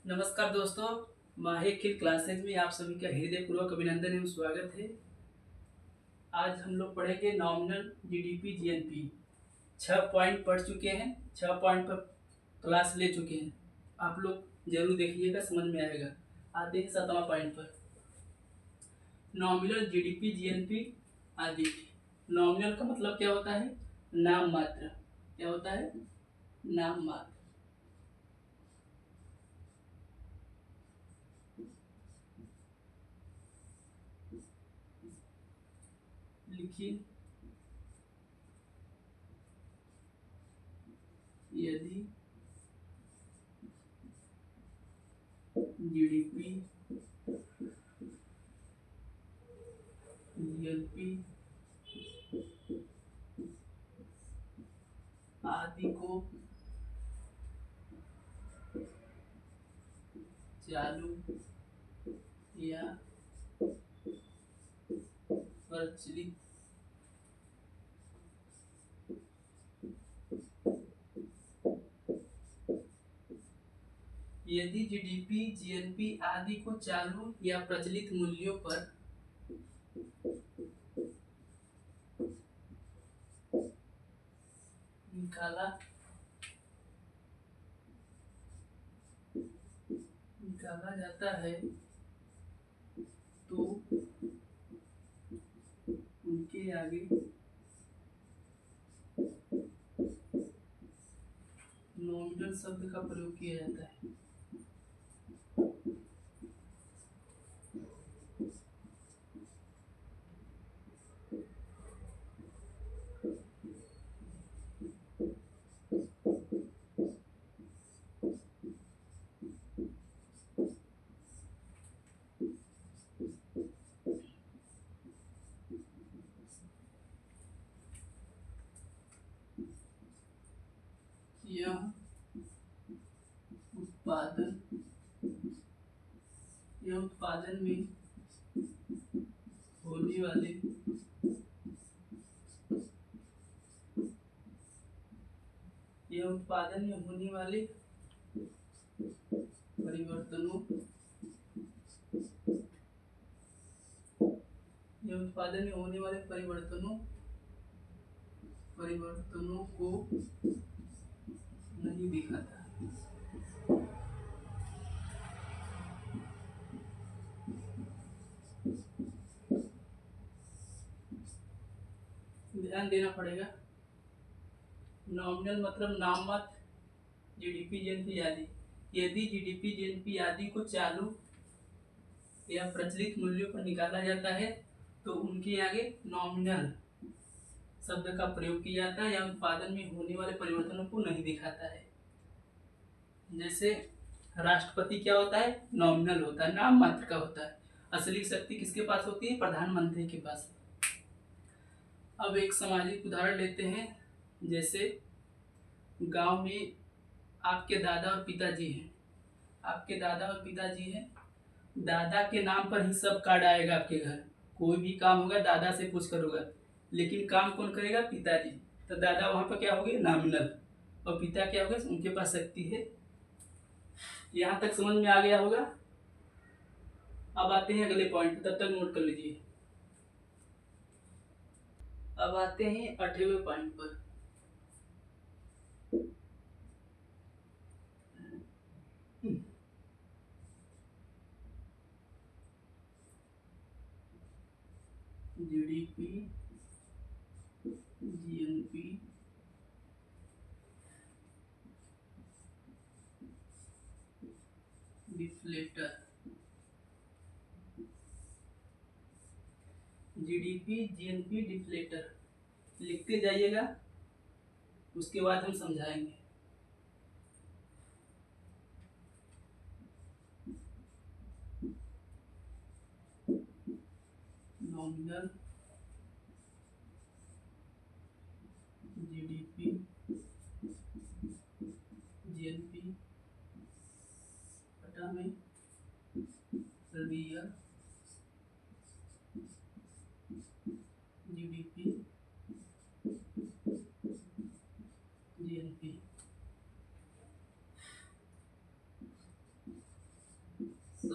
नमस्कार दोस्तों, माहिर खिल क्लासेज में आप सभी का हृदयपूर्वक अभिनंदन एवं स्वागत है। आज हम लोग पढ़ेंगे नॉमिनल जीडीपी जीएनपी। 6 पॉइंट पढ़ चुके हैं, 6 पॉइंट पर क्लास ले चुके हैं। आप लोग जरूर देखिएगा, समझ में आएगा। आते हैं 7वां पॉइंट पर, नॉमिनल जीडीपी जीएनपी आदि। नॉमिनल का मतलब क्या होता है? नाम मात्र। क्या होता है? नाम मात्र। लिखिए, यदि जीडीपी जीएनपी आदि को चालू या प्रचलित यदि जीडीपी जीएनपी आदि को चालू या प्रचलित मूल्यों पर निकाला जाता है तो उनके आगे नॉमिनल शब्द का प्रयोग किया जाता है। यह उत्पादन में होने वाले परिवर्तनों को नहीं दिखाता। ध्यान देना पड़ेगा। नॉमिनल मतलब नाम मात्र, जीडीपी जीएनपी आदि। यदि जीडीपी जीएनपी आदि को चालू या प्रचलित मूल्यों पर निकाला जाता है तो उनके आगे नॉमिनल शब्द का प्रयोग किया जाता है या उत्पादन में होने वाले परिवर्तनों को नहीं दिखाता है। जैसे राष्ट्रपति क्या होता है? नॉमिनल होता है, नाम मात्र का होता है। असली शक्ति किसके पास होती है? प्रधानमंत्री के पास। अब एक सामाजिक उदाहरण लेते हैं। जैसे गांव में आपके दादा और पिताजी हैं। दादा के नाम पर ही सब कार्ड आएगा आपके घर। कोई भी काम होगा दादा से पूछ कर होगा, लेकिन काम कौन करेगा? पिताजी। तो दादा वहां पर क्या हो गए? नॉमिनल। और पिता क्या हो गए? उनके पास शक्ति है। यहाँ तक समझ में आ गया होगा। अब आते हैं अगले पॉइंट, तब तक नोट कर लीजिए। अब आते हैं 8वें पॉइंट पर। GDP GNP deflator. GDP GNP deflator लिखते जाइएगा, उसके बाद हम समझाएंगे। नॉमिनल जीडीपी जीएनपी बटा में रियल जीडीपी जीएनपी।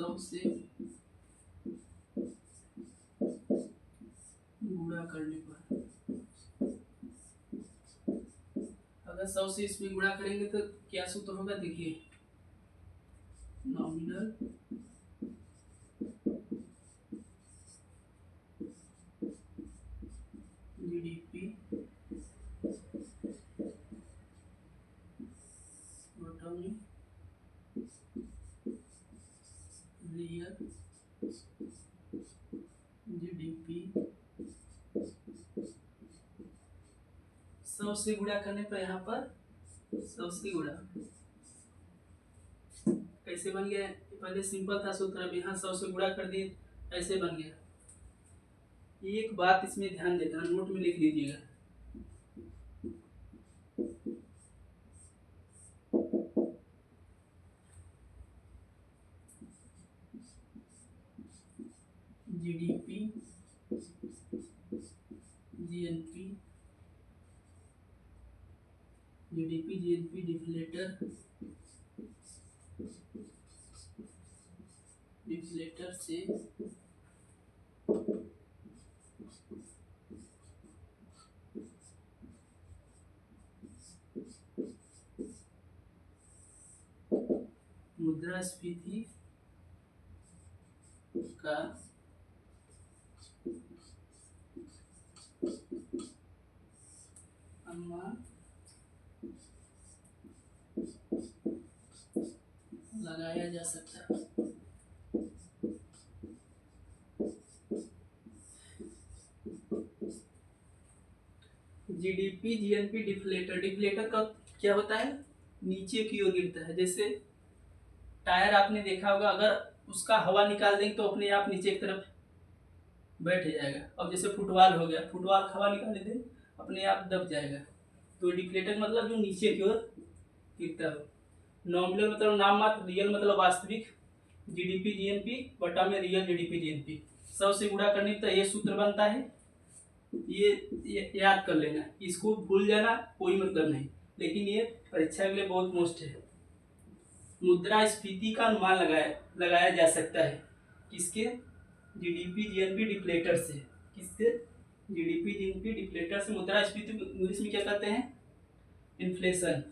100 से गुणा करने पर, अगर 100 से इसमें गुणा करेंगे तो क्या सूत्र होगा, देखिए नॉमिनल जीडीपी बटा में रियल जीडीपी। 100 से गुणा करने पर यहाँ पर 100 से गुणा कैसे बन गया, पहले सिंपल था सूत्र, अब यहाँ 100 से गुणा कर दिए, ऐसे बन गया। एक बात इसमें ध्यान देना, नोट में लिख लीजिएगा, जीडीपी जीएनपी डिफ्लेटर से मुद्रास्फीति का अनुमान लगाया जा सकता है। जीडीपी जीएनपी डिफ्लेटर का क्या होता है, नीचे की ओर गिरता है। जैसे टायर आपने देखा होगा, अगर उसका हवा निकाल देंगे तो अपने आप नीचे की तरफ बैठ जाएगा। अब जैसे फुटबॉल हो गया, फुटबॉल हवा निकाल देते अपने आप दब जाएगा। तो डिफ्लेटर मतलब जो नीचे की ओर गिरता है। नॉमिनल मतलब नाम मात्र, रियल मतलब वास्तविक, जीडीपी जीएनपी बटा में रियल जीडीपी जीएनपी। 100 से गुणा करने पर ये सूत्र बनता है। ये याद कर लेना, इसको भूल जाना कोई मतलब नहीं, लेकिन ये परीक्षा के लिए बहुत मोस्ट है। मुद्रास्फीति का अनुमान लगाया जा सकता है किसके, जीडीपी जीएनपी डिफ्लेटर से। किससे, जीडीपी जीएनपी डिफ्लेटर से। मुद्रास्फीति इंग्लिश में क्या कहते हैं, इन्फ्लेशन।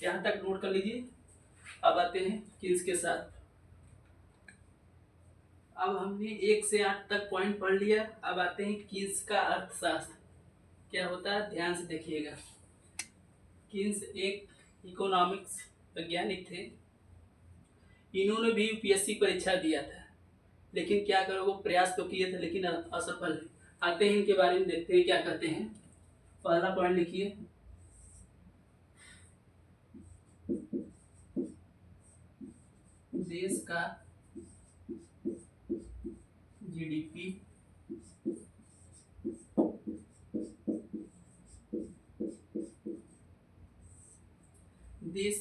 यहाँ तक नोट कर लीजिए। अब आते हैं किन्स के साथ। अब हमने 1 से 8 तक पॉइंट पढ़ लिया। अब आते हैं किन्स का अर्थशास्त्र क्या होता है, ध्यान से देखिएगा। किन्स एक इकोनॉमिक्स वैज्ञानिक थे। इन्होंने भी यूपीएससी परीक्षा दिया था, लेकिन क्या करो, वो प्रयास तो किए थे लेकिन असफल है। आते हैं इनके बारे में, देखते हैं क्या कहते हैं। पहला पॉइंट लिखिए, देश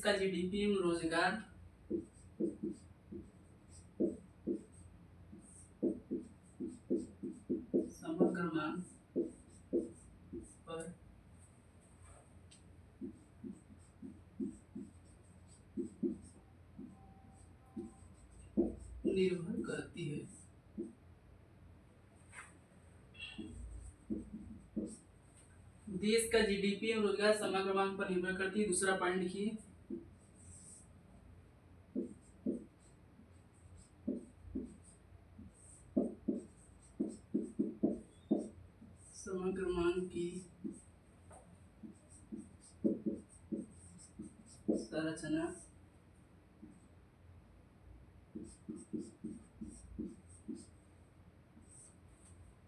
का जीडीपी एवं रोजगार समग्र मांग पर निर्भर करती है। देश का जीडीपी एवं रोजगार समग्र मांग पर निर्भर करती है। दूसरा पॉइंट लिखिए, समग्र मांग की संरचना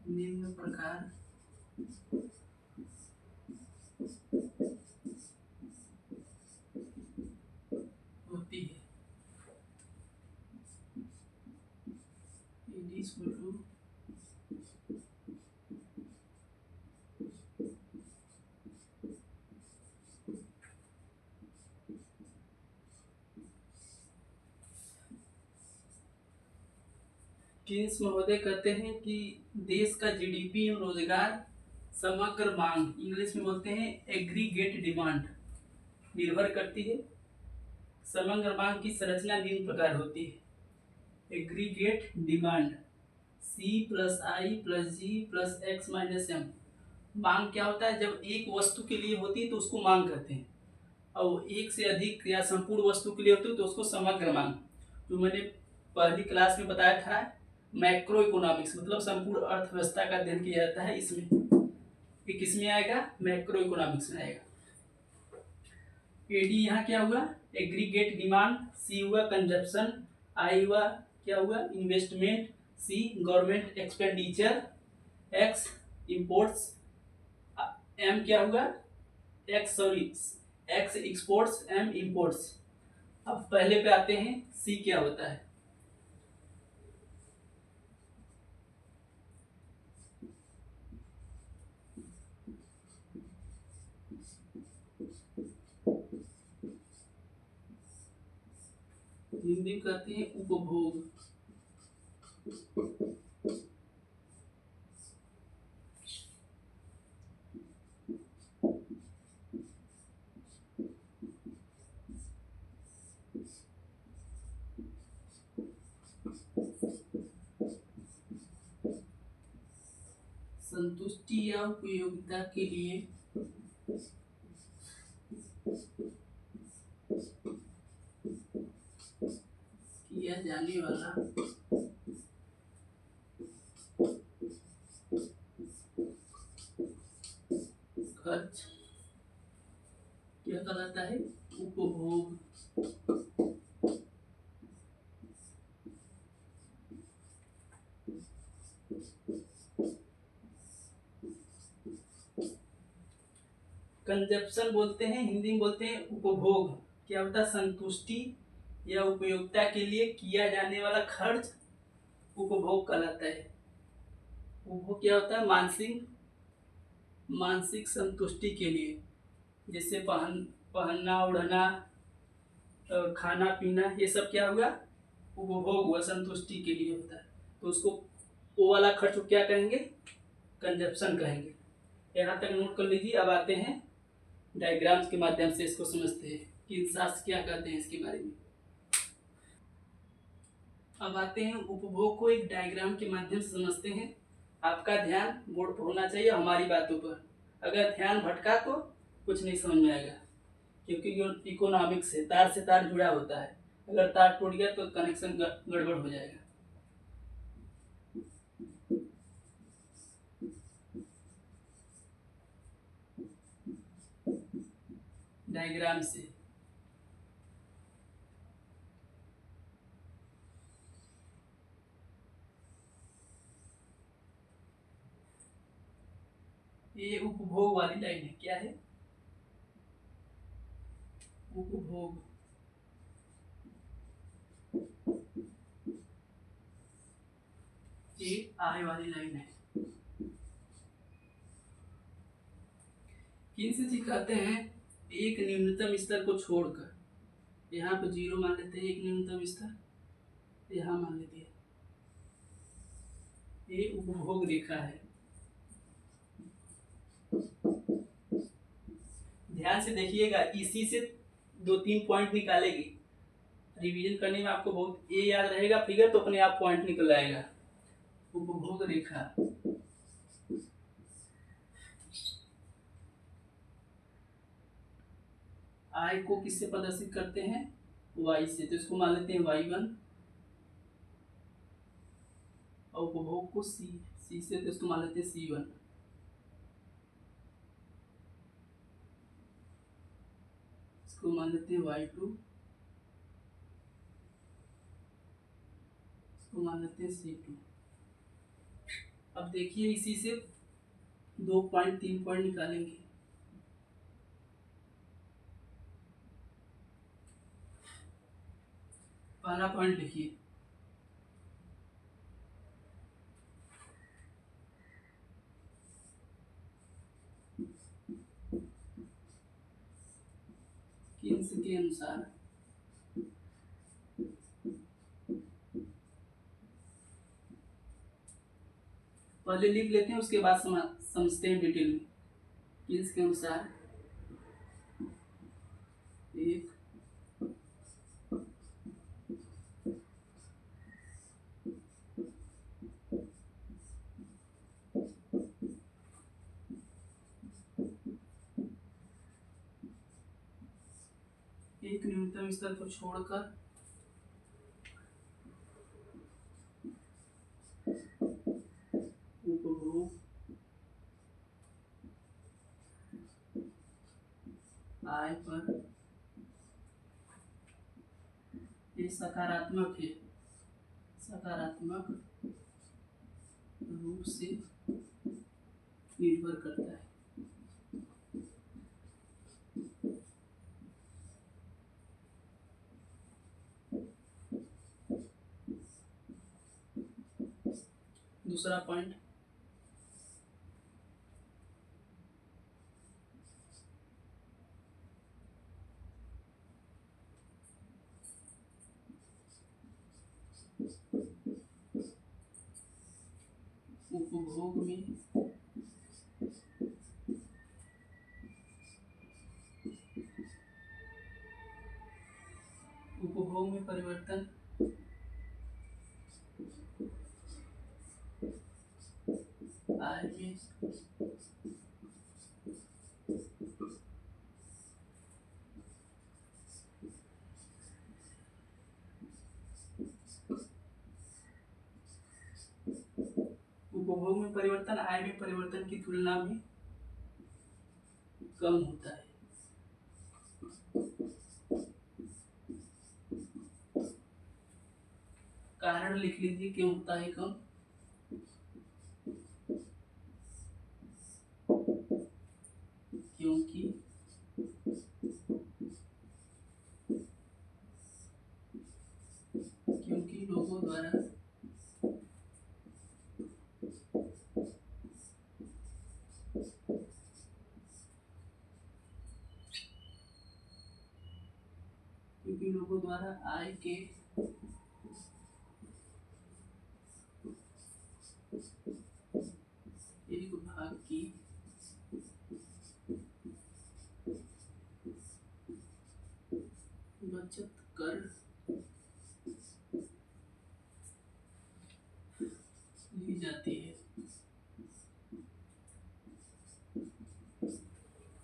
निम्न प्रकार होती है। किन्स महोदय कहते हैं कि देश का जीडीपी और रोजगार समग्र मांग, इंग्लिश में बोलते हैं एग्रीगेट डिमांड, निर्भर करती है। समग्र मांग की संरचना निम्न प्रकार होती है। एग्रीगेट डिमांड C प्लस आई प्लस जी प्लस एक्स माइनस एम। मांग क्या होता है? जब एक वस्तु के लिए होती है तो उसको मांग कहते हैं, और एक से अधिक या संपूर्ण वस्तु के लिए होती है तो उसको समग्र मांग। जो मैंने पहली क्लास में बताया था, मैक्रो इकोनॉमिक्स मतलब संपूर्ण अर्थव्यवस्था का अध्ययन किया जाता है इसमें। ये किस में आएगा? मैक्रो इकोनॉमिक्स में आएगा। एडी यहाँ क्या हुआ? एग्रीगेट डिमांड, सी हुआ कंजप्शन, आई हुआ क्या हुआ? Investment, C government expenditure, X imports, M क्या हुआ? X exports, M imports. अब पहले पे आते हैं, सी क्या होता है? हिंदी कहते हैं उपभोग। संतुष्टि या उपयोगिता के लिए किया जाने वाला खर्च क्या कहलाता है? उपभोग। कंजप्शन बोलते हैं, हिंदी में बोलते हैं उपभोग। क्या होता है? संतुष्टि या उपयोगिता के लिए किया जाने वाला खर्च उपभोग कहलाता है। उपभोग क्या होता है? मानसिक संतुष्टि के लिए, जैसे पहनना ओढ़ना, खाना पीना, ये सब क्या हुआ? उपभोग हुआ, संतुष्टि के लिए होता है। तो उसको वो वाला खर्च को क्या कहेंगे? कंजप्शन कहेंगे। यहाँ तक नोट कर लीजिए। अब आते हैं डायग्राम्स के माध्यम से इसको समझते हैं कि शास्त्र क्या कहते हैं इसके बारे में। अब आते हैं उपभोग को एक डायग्राम के माध्यम से समझते हैं। आपका ध्यान बोर्ड पर होना चाहिए हमारी बातों पर। अगर ध्यान भटका तो कुछ नहीं समझ में आएगा, क्योंकि जो इकोनॉमिक्स है तार से तार जुड़ा होता है। अगर तार टूट गया तो कनेक्शन गड़बड़ हो जाएगा। डायग्राम से ये उपभोग वाली लाइन है। क्या है? उपभोग। ये आय वाली लाइन है। किन से कहते हैं? एक न्यूनतम स्तर को छोड़कर, यहाँ पे 0 मान लेते हैं, एक न्यूनतम स्तर यहाँ मान लेते हैं। ये उपभोग रेखा है। ध्यान से देखिएगा, इसी से 2-3 पॉइंट निकालेगी। रिवीजन करने में आपको बहुत ये याद रहेगा फिगर, तो अपने आप पॉइंट निकल आएगा। उपभोग रेखा आय को किससे प्रदर्शित करते हैं? y से। तो इसको मान लेते हैं y1, और उपभोग को c से, तो इसको मान लेते हैं c1। इसको मान लेते हैं y2, इसको मान लेते हैं c2। अब देखिए, इसी से 2-3 पॉइंट निकालेंगे। पहला पॉइंट लिखिए, किन्स के अनुसार पहले लिख लेते हैं, उसके बाद समझते हैं डिटेल में। किन्स के अनुसार एक एक न्यूनतम स्तर को छोड़कर उपभोग आय पर, ये सकारात्मक है, सकारात्मक रूप से निर्भर करता है। दूसरा पॉइंट, उपभोग में परिवर्तन आय में उपभोग में परिवर्तन आय में परिवर्तन की तुलना में कम होता है। कारण लिख लीजिए क्यों होता है कम। क्योंकि लोगों द्वारा आय के एक भाग की बचत कर ली जाती है।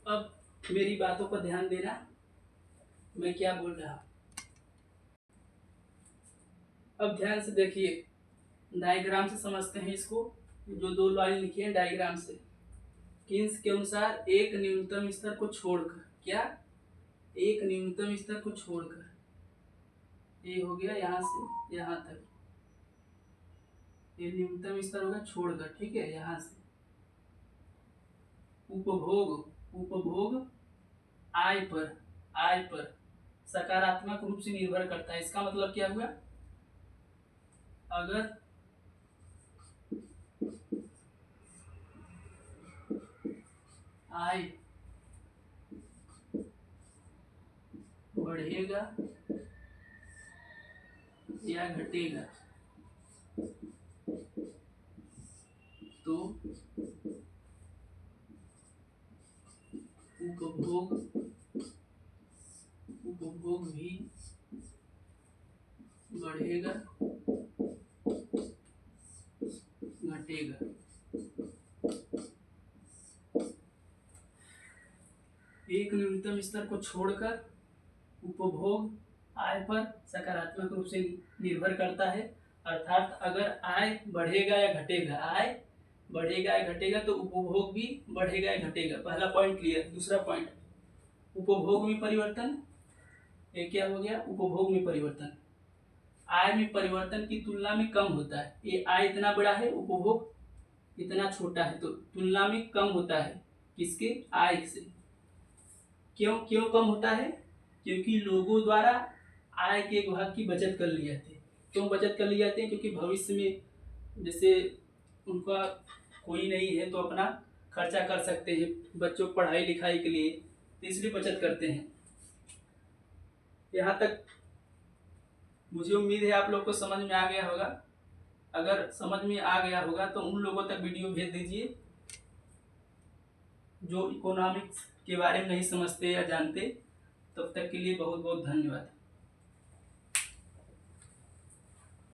अब मेरी बातों पर ध्यान देना, मैं क्या बोल रहा हूँ। अब ध्यान से देखिए, डायग्राम से समझते हैं इसको। जो दो लाइन लिखी है डायग्राम से, किन्स के अनुसार एक न्यूनतम स्तर को छोड़कर, क्या एक न्यूनतम स्तर को छोड़कर, ये हो गया यहाँ से यहाँ तक, ये न्यूनतम स्तर होगा छोड़कर, ठीक है। यहाँ से उपभोग आय पर सकारात्मक रूप से निर्भर करता है। इसका मतलब क्या हुआ, अगर आय बढ़ेगा या घटेगा तो उपभोग भी बढ़ेगा घटेगा। एक न्यूनतम स्तर को छोड़कर उपभोग आय पर सकारात्मक रूप से निर्भर करता है, अर्थात अगर आय बढ़ेगा या घटेगा, आय बढ़ेगा या घटेगा तो उपभोग भी बढ़ेगा या घटेगा। पहला पॉइंट क्लियर। दूसरा पॉइंट, उपभोग में परिवर्तन, ये क्या हो गया, उपभोग में परिवर्तन आय में परिवर्तन की तुलना में कम होता है। ये आय इतना बड़ा है, उपभोग इतना छोटा है, तो तुलना में कम होता है किसके, आय से। क्यों कम होता है, क्योंकि लोगों द्वारा आय के एक भाग की बचत कर ली जाती है। क्यों बचत कर ली जाती है, क्योंकि भविष्य में जैसे उनका कोई नहीं है तो अपना खर्चा कर सकते हैं बच्चों की पढ़ाई लिखाई के लिए, तो इसलिए बचत करते हैं। यहाँ तक मुझे उम्मीद है आप लोग को समझ में आ गया होगा। अगर समझ में आ गया होगा तो उन लोगों तक वीडियो भेज दीजिए जो इकोनॉमिक्स के बारे में नहीं समझते या जानते। तब तक के लिए बहुत बहुत धन्यवाद।